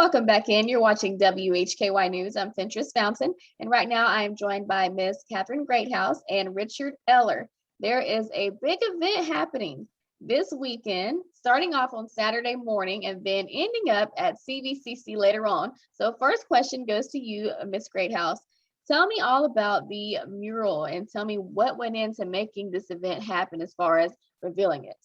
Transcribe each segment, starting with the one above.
Welcome back in. You're watching WHKY News. I'm Fentress Fountain, and right now I am joined by Ms. Catherine Greathouse and Richard Eller. There is a big event happening this weekend, starting off on Saturday morning and then ending up at CVCC later on. So first question goes to you, Ms. Greathouse. Tell me all about the mural and tell me what went into making this event happen as far as revealing it.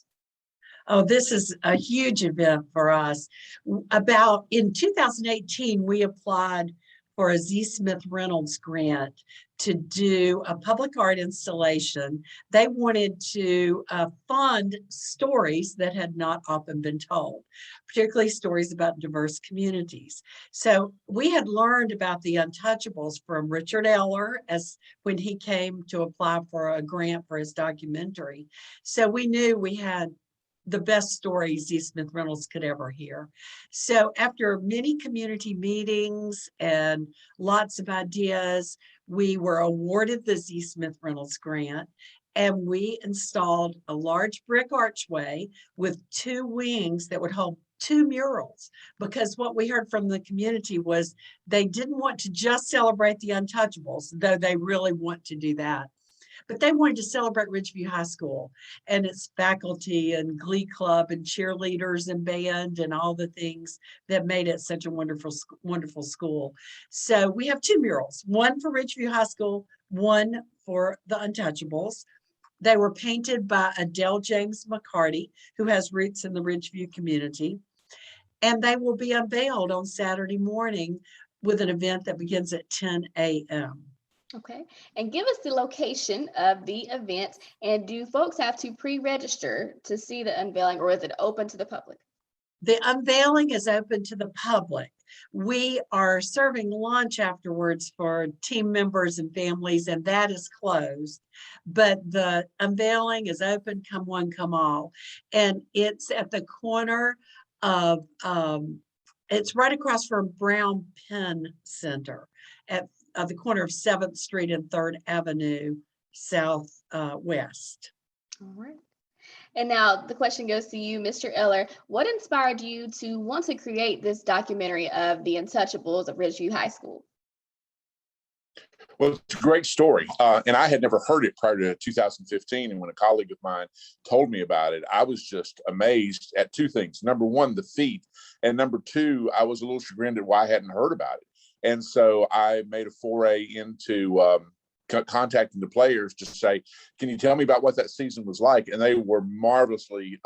Oh, this is a huge event for us. In 2018, we applied for a Z. Smith Reynolds grant to do a public art installation. They wanted to fund stories that had not often been told, particularly stories about diverse communities. So we had learned about the Untouchables from Richard Eller when he came to apply for a grant for his documentary. So we knew we had the best stories Z. Smith Reynolds could ever hear. So after many community meetings and lots of ideas, we were awarded the Z. Smith Reynolds grant, and we installed a large brick archway with two wings that would hold two murals, because what we heard from the community was they didn't want to just celebrate the Untouchables, though they really want to do that. But they wanted to celebrate Ridgeview High School and its faculty and glee club and cheerleaders and band and all the things that made it such a wonderful school. So we have two murals, one for Ridgeview High School, one for the Untouchables. They were painted by Adele James McCarty, who has roots in the Ridgeview community. And they will be unveiled on Saturday morning with an event that begins at 10 a.m. Okay, and give us the location of the event, and do folks have to pre-register to see the unveiling, or is it open to the public? The unveiling is open to the public. We are serving lunch afterwards for team members and families, and that is closed. But the unveiling is open, come one, come all. And it's at the corner of, it's right across from Brown Penn Center at the corner of 7th Street and 3rd Avenue Southwest. All right. And now the question goes to you, Mr. Eller. What inspired you to want to create this documentary of the Untouchables of Ridgeview High School? Well, it's a great story. And I had never heard it prior to 2015. And when a colleague of mine told me about it, I was just amazed at two things. Number one, the feat. And number two, I was a little chagrined at why I hadn't heard about it. And so I made a foray into contacting the players to say, can you tell me about what that season was like? And they were marvelously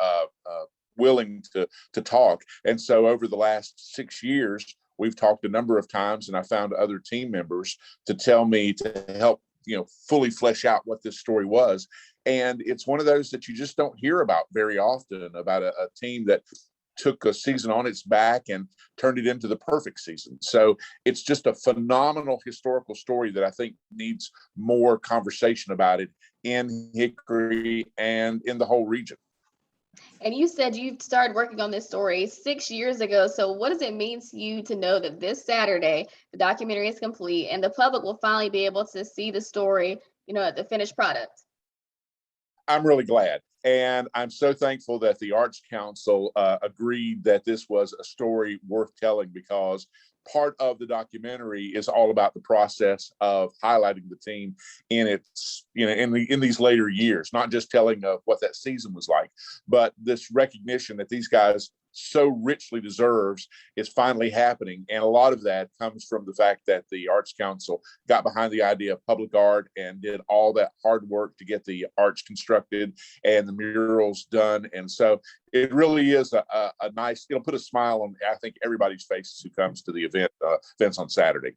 willing to talk. And so over the last 6 years, we've talked a number of times, and I found other team members to tell me to help, fully flesh out what this story was. And it's one of those that you just don't hear about very often, about a team that took a season on its back and turned it into the perfect season. So it's just a phenomenal historical story that I think needs more conversation about it in Hickory and in the whole region. And you said you started working on this story 6 years ago. So what does it mean to you to know that this Saturday, the documentary is complete and the public will finally be able to see the story, the finished product? I'm really glad. And I'm so thankful that the Arts Council agreed that this was a story worth telling, because part of the documentary is all about the process of highlighting the team in its, in these later years, not just telling of what that season was like, but this recognition that these guys so richly deserves is finally happening. And a lot of that comes from the fact that the Arts Council got behind the idea of public art and did all that hard work to get the arch constructed and the murals done. And so it really is a nice, it'll put a smile on, I think, everybody's faces who comes to the events on Saturday.